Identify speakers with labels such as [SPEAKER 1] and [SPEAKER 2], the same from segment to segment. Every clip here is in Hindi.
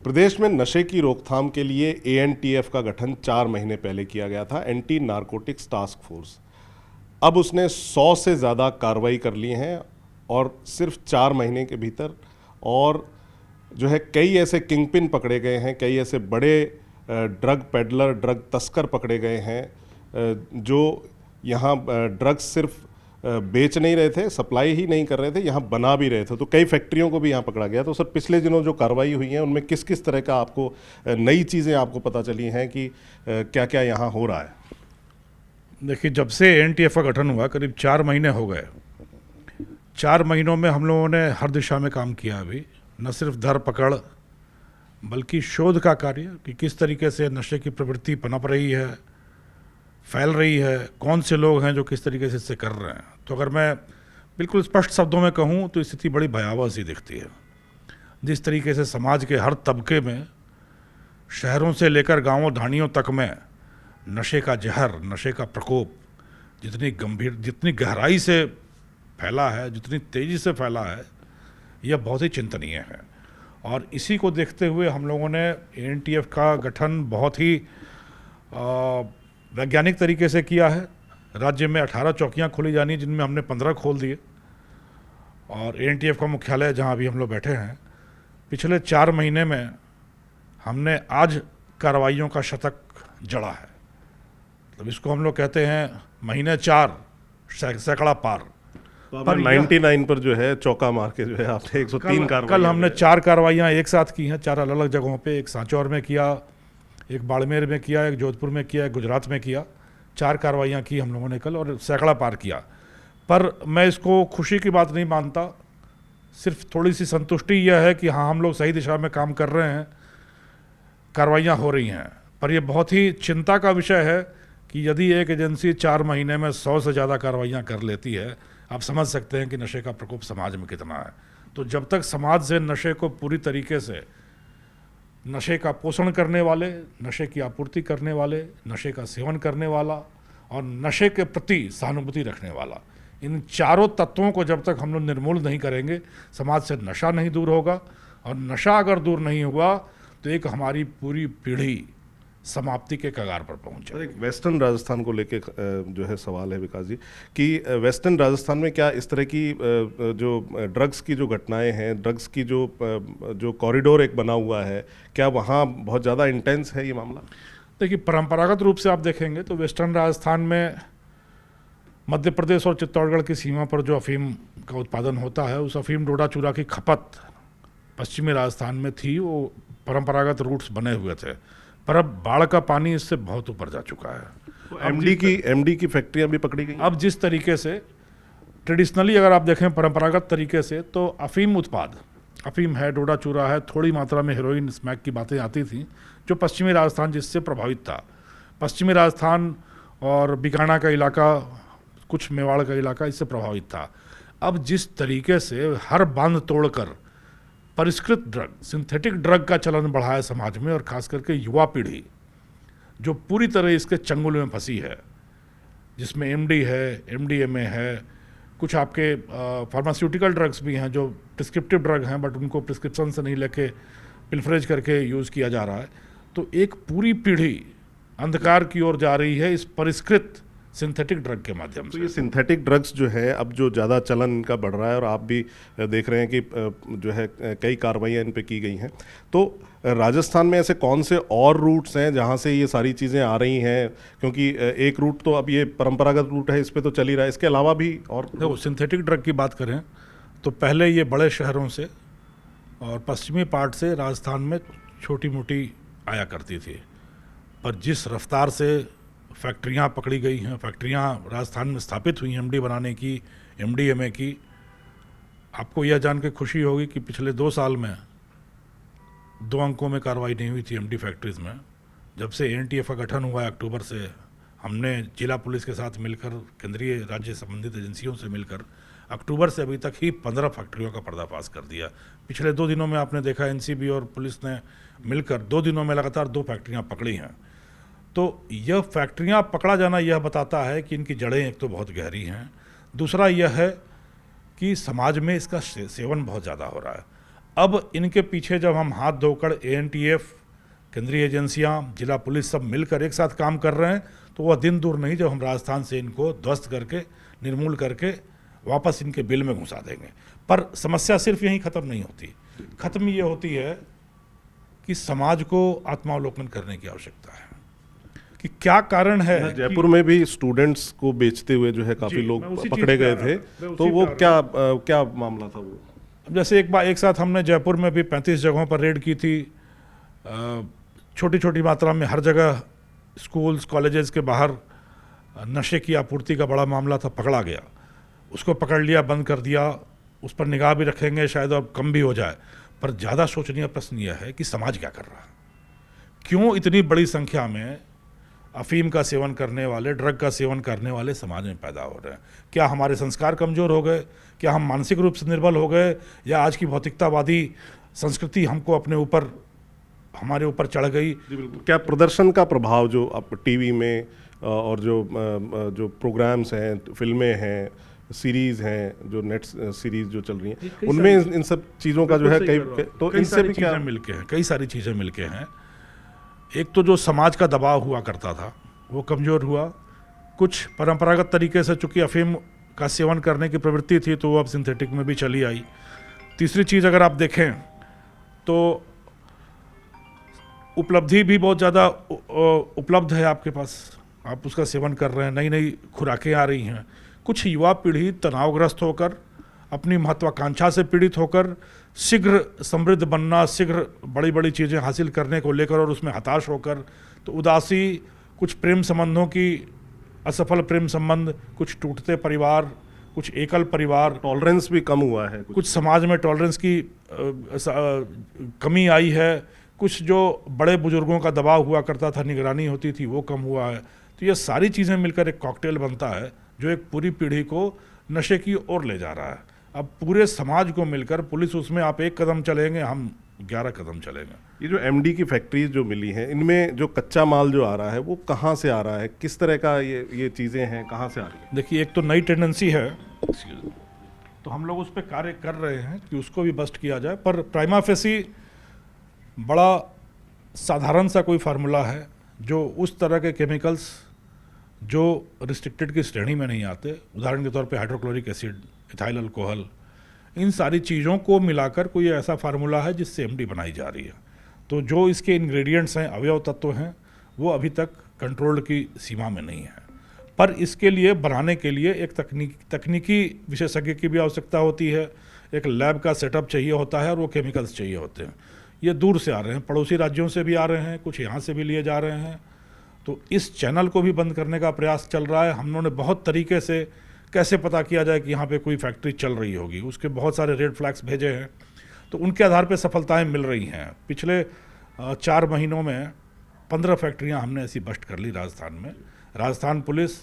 [SPEAKER 1] प्रदेश में नशे की रोकथाम के लिए एएनटीएफ का गठन 4 महीने पहले किया गया था, एंटी नारकोटिक्स टास्क फोर्स। अब उसने 100 से ज़्यादा कार्रवाई कर ली हैं और सिर्फ 4 महीने के भीतर, और जो है कई ऐसे किंगपिन पकड़े गए हैं, कई ऐसे बड़े ड्रग पेडलर, ड्रग तस्कर पकड़े गए हैं जो यहाँ ड्रग्स सिर्फ बेच नहीं रहे थे, सप्लाई ही नहीं कर रहे थे, यहाँ बना भी रहे थे। तो कई फैक्ट्रियों को भी यहाँ पकड़ा गया। तो सर, पिछले दिनों जो कार्रवाई हुई है उनमें किस किस तरह का आपको नई चीज़ें आपको पता चली हैं कि क्या क्या यहाँ हो रहा है?
[SPEAKER 2] देखिए, जब से एनटीएफ का गठन हुआ करीब 4 महीने हो गए। 4 महीनों में हम लोगों ने हर दिशा में काम किया। अभी न सिर्फ धर पकड़ बल्कि शोध का कार्य कि किस तरीके से नशे की प्रवृत्ति पनप रही है, फैल रही है, कौन से लोग हैं जो किस तरीके से इससे कर रहे हैं। तो अगर मैं बिल्कुल स्पष्ट शब्दों में कहूँ तो स्थिति बड़ी भयावह सी दिखती है। जिस तरीके से समाज के हर तबके में, शहरों से लेकर गांवों ढाणियों तक में नशे का जहर, नशे का प्रकोप जितनी गंभीर, जितनी गहराई से फैला है, जितनी तेज़ी से फैला है, यह बहुत ही चिंतनीय है। और इसी को देखते हुए हम लोगों ने एनटीएफ का गठन बहुत ही वैज्ञानिक तरीके से किया है। राज्य में 18 चौकियां खोली जानी, जिनमें हमने 15 खोल दिए। और एनटीएफ का मुख्यालय जहां अभी हम लोग बैठे हैं, पिछले 4 महीने में हमने आज कार्रवाइयों का शतक जड़ा है। मतलब इसको हम लोग कहते हैं महीने 4 सैकड़ा पार।
[SPEAKER 1] पर 99 पर जो है चौका मार के जो है आपने 103 कार्रवाई,
[SPEAKER 2] कल हमने 4 कार्रवाइयाँ एक साथ की हैं, 4 अलग अलग जगहों पे। एक सांचौर में किया, एक बाड़मेर में किया, एक जोधपुर में किया, एक गुजरात में किया। 4 कार्रवाइयाँ की हम लोगों ने कल और सैकड़ा पार किया। पर मैं इसको खुशी की बात नहीं मानता, सिर्फ थोड़ी सी संतुष्टि यह है कि हाँ, हम लोग सही दिशा में काम कर रहे हैं, कार्रवाइयाँ हो रही हैं। पर यह बहुत ही चिंता का विषय है कि यदि एक एजेंसी 4 महीने में 100 से ज़्यादा कार्रवाइयाँ कर लेती है, आप समझ सकते हैं कि नशे का प्रकोप समाज में कितना है। तो जब तक समाज से नशे को पूरी तरीके से, नशे का पोषण करने वाले, नशे की आपूर्ति करने वाले, नशे का सेवन करने वाला और नशे के प्रति सहानुभूति रखने वाला, इन चारों तत्वों को जब तक हम लोग निर्मूल नहीं करेंगे, समाज से नशा नहीं दूर होगा। और नशा अगर दूर नहीं हुआ तो एक हमारी पूरी पीढ़ी समाप्ति के कगार पर पहुंचे।
[SPEAKER 1] एक वेस्टर्न राजस्थान को लेके जो है सवाल है विकास जी, कि वेस्टर्न राजस्थान में क्या इस तरह की जो ड्रग्स की जो घटनाएं हैं, ड्रग्स की जो कॉरिडोर एक बना हुआ है, क्या वहाँ बहुत ज़्यादा इंटेंस है ये मामला?
[SPEAKER 2] देखिए, परंपरागत रूप से आप देखेंगे तो वेस्टर्न राजस्थान में मध्य प्रदेश और चित्तौड़गढ़ की सीमा पर जो अफीम का उत्पादन होता है, उस अफीम डोडा चूरा की खपत पश्चिमी राजस्थान में थी। वो परंपरागत रूट्स बने हुए थे, पर अब बाढ़ का पानी इससे बहुत ऊपर जा चुका है।
[SPEAKER 1] तो एमडी की फैक्ट्रियां भी पकड़ी गई।
[SPEAKER 2] अब जिस तरीके से ट्रेडिशनली अगर आप देखें परंपरागत तरीके से, तो अफीम उत्पाद, अफीम है, डोडा चूरा है, थोड़ी मात्रा में हेरोइन, स्मैक की बातें आती थी, जो पश्चिमी राजस्थान जिससे प्रभावित था। पश्चिमी राजस्थान और बीकानेर का इलाका, कुछ मेवाड़ का इलाका इससे प्रभावित था। अब जिस तरीके से हर बांध तोड़कर परिष्कृत ड्रग, सिंथेटिक ड्रग का चलन बढ़ा है समाज में, और खास करके युवा पीढ़ी जो पूरी तरह इसके चंगुल में फंसी है, जिसमें एमडी है, एमडीएमए है, कुछ आपके फार्मास्यूटिकल ड्रग्स भी हैं जो प्रिस्क्रिप्टिव ड्रग हैं, बट उनको प्रिस्क्रिप्शन से नहीं लेके पिलफरेज करके यूज़ किया जा रहा है। तो एक पूरी पीढ़ी अंधकार की ओर जा रही है इस परिष्कृत सिंथेटिक ड्रग के माध्यम से।
[SPEAKER 1] तो ये सिंथेटिक ड्रग्स जो है अब जो ज़्यादा चलन इनका बढ़ रहा है, और आप भी देख रहे हैं कि जो है कई कार्रवाइयाँ इन पे की गई हैं। तो राजस्थान में ऐसे कौन से और रूट्स हैं जहाँ से ये सारी चीज़ें आ रही हैं? क्योंकि एक रूट तो अब ये परंपरागत रूट है, इस पर तो चल ही रहा है, इसके अलावा भी और
[SPEAKER 2] देखो, सिंथेटिक ड्रग की बात करें तो पहले ये बड़े शहरों से और पश्चिमी पार्ट से राजस्थान में छोटी मोटी आया करती थी। पर जिस रफ्तार से फैक्ट्रियां पकड़ी गई हैं, फैक्ट्रियां राजस्थान में स्थापित हुई हैं एमडी बनाने की, एमडीएमए की, आपको यह जान के खुशी होगी कि पिछले 2 साल में 2 अंकों में कार्रवाई नहीं हुई थी एमडी फैक्ट्रीज़ में। जब से एनटीएफ का गठन हुआ है अक्टूबर से, हमने जिला पुलिस के साथ मिलकर, केंद्रीय राज्य संबंधित एजेंसियों से मिलकर अक्टूबर से अभी तक ही 15 फैक्ट्रियों का पर्दाफाश कर दिया। पिछले 2 दिनों में आपने देखा एनसीबी और पुलिस ने मिलकर 2 दिनों में लगातार 2 फैक्ट्रियाँ पकड़ी हैं। तो यह फैक्ट्रियां पकड़ा जाना यह बताता है कि इनकी जड़ें एक तो बहुत गहरी हैं, दूसरा यह है कि समाज में इसका सेवन बहुत ज़्यादा हो रहा है। अब इनके पीछे जब हम हाथ धोकर ANTF, केंद्रीय एजेंसियां, जिला पुलिस सब मिलकर एक साथ काम कर रहे हैं, तो वह दिन दूर नहीं जब हम राजस्थान से इनको ध्वस्त करके, निर्मूल करके वापस इनके बिल में घुसा देंगे। पर समस्या सिर्फ यहीं ख़त्म नहीं होती, ख़त्म ये होती है कि समाज को आत्मावलोकन करने की आवश्यकता है कि क्या कारण है।
[SPEAKER 1] जयपुर में भी स्टूडेंट्स को बेचते हुए जो है काफ़ी लोग पकड़े गए थे, तो वो क्या मामला था वो?
[SPEAKER 2] जैसे एक साथ हमने जयपुर में भी 35 जगहों पर रेड की थी। छोटी छोटी मात्रा में हर जगह स्कूल्स कॉलेजेस के बाहर नशे की आपूर्ति का बड़ा मामला था, पकड़ा गया, उसको पकड़ लिया, बंद कर दिया, उस पर निगाह भी रखेंगे, शायद अब कम भी हो जाए। पर ज़्यादा सोचनीय प्रश्न यह है कि समाज क्या कर रहा है, क्यों इतनी बड़ी संख्या में अफीम का सेवन करने वाले, ड्रग का सेवन करने वाले समाज में पैदा हो रहे हैं? क्या हमारे संस्कार कमज़ोर हो गए? क्या हम मानसिक रूप से निर्बल हो गए? या आज की भौतिकतावादी संस्कृति हमको हमारे ऊपर चढ़ गई?
[SPEAKER 1] क्या प्रदर्शन का प्रभाव जो आप टीवी में और जो प्रोग्राम्स हैं, फिल्में हैं, सीरीज़ हैं, जो नेट सीरीज़ जो चल रही हैं, उनमें इन सब चीज़ों का जो है तो इनसे भी क्या
[SPEAKER 2] मिलके हैं, कई सारी चीज़ें मिलके हैं। एक तो जो समाज का दबाव हुआ करता था वो कमज़ोर हुआ, कुछ परंपरागत तरीके से चूँकि अफीम का सेवन करने की प्रवृत्ति थी तो वो अब सिंथेटिक में भी चली आई। तीसरी चीज़ अगर आप देखें तो उपलब्धि भी बहुत ज़्यादा उपलब्ध है आपके पास, आप उसका सेवन कर रहे हैं, नई नई खुराकें आ रही हैं। कुछ युवा पीढ़ी तनावग्रस्त होकर, अपनी महत्वाकांक्षा से पीड़ित होकर, शीघ्र समृद्ध बनना, शीघ्र बड़ी बड़ी चीज़ें हासिल करने को लेकर और उसमें हताश होकर, तो उदासी, कुछ प्रेम संबंधों की असफल प्रेम संबंध, कुछ टूटते परिवार, कुछ एकल परिवार,
[SPEAKER 1] टॉलरेंस भी कम हुआ है,
[SPEAKER 2] कुछ समाज में टॉलरेंस की कमी आई है, कुछ जो बड़े बुजुर्गों का दबाव हुआ करता था, निगरानी होती थी, वो कम हुआ है। तो ये सारी चीज़ें मिलकर एक कॉकटेल बनता है जो एक पूरी पीढ़ी को नशे की ओर ले जा रहा है। अब पूरे समाज को मिलकर, पुलिस उसमें आप 1 कदम चलेंगे, हम 11 कदम चलेंगे।
[SPEAKER 1] ये जो MD की फैक्ट्रीज जो मिली हैं, इनमें जो कच्चा माल जो आ रहा है वो कहाँ से आ रहा है, किस तरह का ये चीज़ें हैं, कहाँ से आ रही है?
[SPEAKER 2] देखिए, एक तो नई टेंडेंसी है, तो हम लोग उस पर कार्य कर रहे हैं कि उसको भी बस्ट किया जाए। पर प्राइमा फेसी बड़ा साधारण सा कोई फार्मूला है जो उस तरह के केमिकल्स जो रिस्ट्रिक्टेड की श्रेणी में नहीं आते, उदाहरण के तौर पे हाइड्रोक्लोरिक एसिड, इथाइल अल्कोहल, इन सारी चीज़ों को मिलाकर कोई ऐसा फार्मूला है जिससे MD बनाई जा रही है। तो जो इसके इंग्रेडिएंट्स हैं, अवयव तत्व हैं, वो अभी तक कंट्रोल की सीमा में नहीं है। पर इसके लिए बनाने के लिए एक तकनीकी विशेषज्ञ की भी आवश्यकता होती है, एक लैब का सेटअप चाहिए होता है और वो केमिकल्स चाहिए होते हैं। ये दूर से आ रहे हैं, पड़ोसी राज्यों से भी आ रहे हैं, कुछ यहाँ से भी लिए जा रहे हैं। तो इस चैनल को भी बंद करने का प्रयास चल रहा है। हम लोगों ने बहुत तरीके से कैसे पता किया जाए कि यहाँ पे कोई फैक्ट्री चल रही होगी, उसके बहुत सारे रेड फ्लैग्स भेजे हैं, तो उनके आधार पे सफलताएं मिल रही हैं। पिछले 4 महीनों में 15 फैक्ट्रियाँ हमने ऐसी बस्ट कर ली राजस्थान में। राजस्थान पुलिस,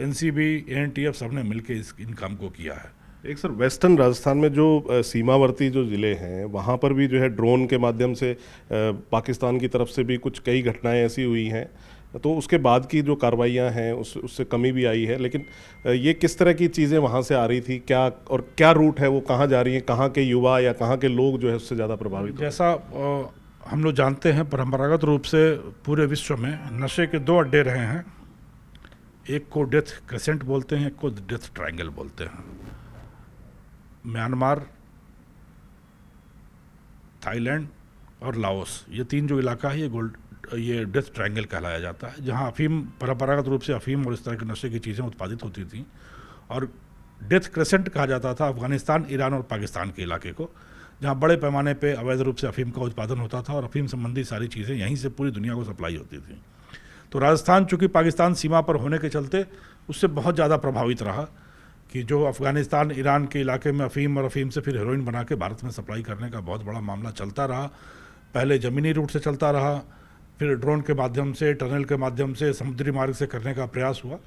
[SPEAKER 2] NCB, ANTF सब ने मिल के इन काम को किया है।
[SPEAKER 1] एक सर, वेस्टर्न राजस्थान में जो सीमावर्ती जो ज़िले हैं, वहाँ पर भी जो है ड्रोन के माध्यम से पाकिस्तान की तरफ से भी कई घटनाएं ऐसी हुई हैं, तो उसके बाद की जो कार्रवाइयाँ हैं उससे कमी भी आई है। लेकिन ये किस तरह की चीज़ें वहाँ से आ रही थी, क्या रूट है, वो कहाँ जा रही हैं, कहाँ के युवा या कहाँ के लोग जो है उससे ज़्यादा प्रभावित?
[SPEAKER 2] जैसा हम लोग जानते हैं, परंपरागत रूप से पूरे विश्व में नशे के 2 अड्डे रहे हैं। एक को डेथ क्रेसेंट बोलते हैं, एक को डेथ ट्रायंगल बोलते हैं। म्यांमार, थाईलैंड और लाओस, ये 3 जो इलाका है, ये डेथ ट्रायंगल कहलाया जाता है, जहाँ अफीम, परंपरागत रूप से अफीम और इस तरह के नशे की चीज़ें उत्पादित होती थी। और डेथ क्रेसेंट कहा जाता था अफगानिस्तान, ईरान और पाकिस्तान के इलाके को, जहाँ बड़े पैमाने पे अवैध रूप से अफीम का उत्पादन होता था और अफीम संबंधी सारी चीज़ें यहीं से पूरी दुनिया को सप्लाई होती थी। तो राजस्थान चूँकि पाकिस्तान सीमा पर होने के चलते उससे बहुत ज़्यादा प्रभावित रहा कि जो अफ़गानिस्तान, ईरान के इलाके में अफ़ीम और अफ़ीम से फिर हेरोइन बना के भारत में सप्लाई करने का बहुत बड़ा मामला चलता रहा। पहले ज़मीनी रूट से चलता रहा, फिर ड्रोन के माध्यम से, टनल के माध्यम से, समुद्री मार्ग से करने का प्रयास हुआ।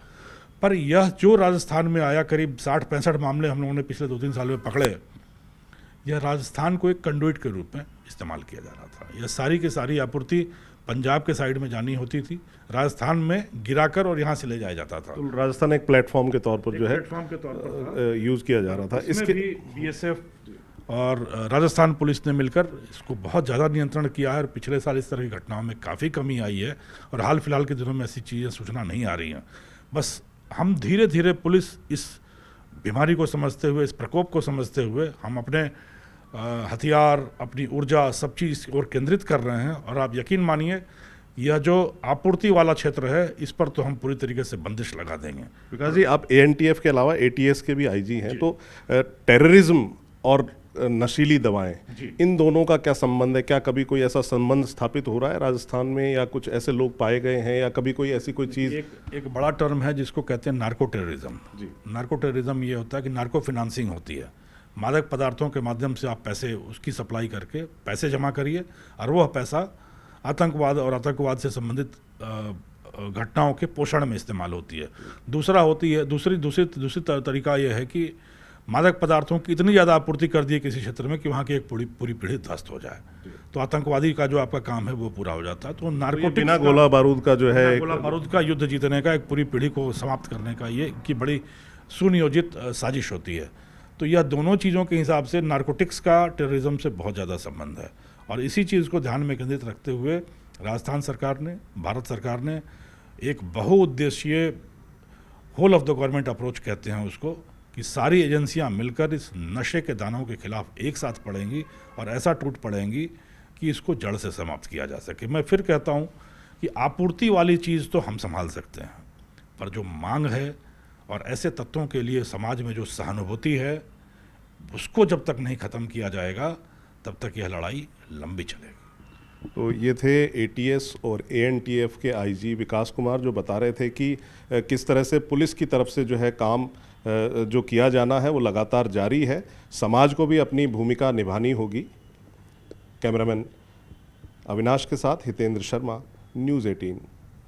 [SPEAKER 2] पर यह जो राजस्थान में आया, करीब 60-65 मामले हम लोगों ने पिछले 2-3 साल में पकड़े, यह राजस्थान को एक कंडुइट के रूप में इस्तेमाल किया जा रहा था। यह सारी की सारी आपूर्ति पंजाब के साइड में जानी होती थी, राजस्थान में गिराकर और यहाँ से ले जाया जाता था।
[SPEAKER 1] तो राजस्थान एक प्लेटफॉर्म के तौर पर जो है
[SPEAKER 2] प्लेटफॉर्म के तौर पर
[SPEAKER 1] यूज़ किया जा रहा था।
[SPEAKER 2] इसके भी BSF और राजस्थान पुलिस ने मिलकर इसको बहुत ज़्यादा नियंत्रण किया है और पिछले साल इस तरह की घटनाओं में काफ़ी कमी आई है और हाल फिलहाल के दिनों में ऐसी चीज़ें सूचना नहीं आ रही हैं। बस हम धीरे धीरे पुलिस इस बीमारी को समझते हुए, इस प्रकोप को समझते हुए हम अपने हथियार, अपनी ऊर्जा, सब चीज़ और केंद्रित कर रहे हैं। और आप यकीन मानिए, यह जो आपूर्ति वाला क्षेत्र है, इस पर तो हम पूरी तरीके से बंदिश लगा देंगे।
[SPEAKER 1] विकास जी, आप एएनटीएफ के अलावा एटीएस के भी आईजी हैं, तो टेररिज्म और नशीली दवाएं, इन दोनों का क्या संबंध है? क्या कभी कोई ऐसा संबंध स्थापित हो रहा है राजस्थान में, या कुछ ऐसे लोग पाए गए हैं, या कभी कोई ऐसी कोई चीज़?
[SPEAKER 2] एक बड़ा टर्म है जिसको कहते हैं नार्को टेररिज्म। नार्को टेररिज्म ये होता है कि नार्को फिनांसिंग होती है, मादक पदार्थों के माध्यम से आप पैसे उसकी सप्लाई करके पैसे जमा करिए और वह पैसा आतंकवाद और आतंकवाद से संबंधित घटनाओं के पोषण में इस्तेमाल होती है। दूसरी तरीका यह है कि मादक पदार्थों की इतनी ज़्यादा आपूर्ति कर दी किसी क्षेत्र में कि वहाँ की एक पूरी पीढ़ी ध्वस्त हो जाए, तो आतंकवादी का जो आपका काम है वो पूरा हो जाता है। तो नार्कोटिक्स,
[SPEAKER 1] बिना गोला बारूद का जो है,
[SPEAKER 2] गोला बारूद का युद्ध जीतने का, एक पूरी पीढ़ी को समाप्त करने का ये की बड़ी सुनियोजित साजिश होती है। तो यह दोनों चीज़ों के हिसाब से नार्कोटिक्स का टेररिज्म से बहुत ज़्यादा संबंध है। और इसी चीज़ को ध्यान में केंद्रित रखते हुए राजस्थान सरकार ने, भारत सरकार ने एक बहुउद्देशीय whole of the government approach कहते हैं उसको, कि सारी एजेंसियां मिलकर इस नशे के दानों के खिलाफ एक साथ पड़ेंगी और ऐसा टूट पड़ेंगी कि इसको जड़ से समाप्त किया जा सके। मैं फिर कहता हूं कि आपूर्ति वाली चीज़ तो हम संभाल सकते हैं, पर जो मांग है और ऐसे तत्वों के लिए समाज में जो सहानुभूति है, उसको जब तक नहीं ख़त्म किया जाएगा तब तक यह लड़ाई लंबी चलेगी।
[SPEAKER 1] तो ये थे एटीएस और एएनटीएफ के आईजी विकास कुमार, जो बता रहे थे कि किस तरह से पुलिस की तरफ से जो है काम जो किया जाना है वो लगातार जारी है। समाज को भी अपनी भूमिका निभानी होगी। कैमरामैन अविनाश के साथ हितेंद्र शर्मा, न्यूज़ 18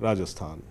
[SPEAKER 1] राजस्थान।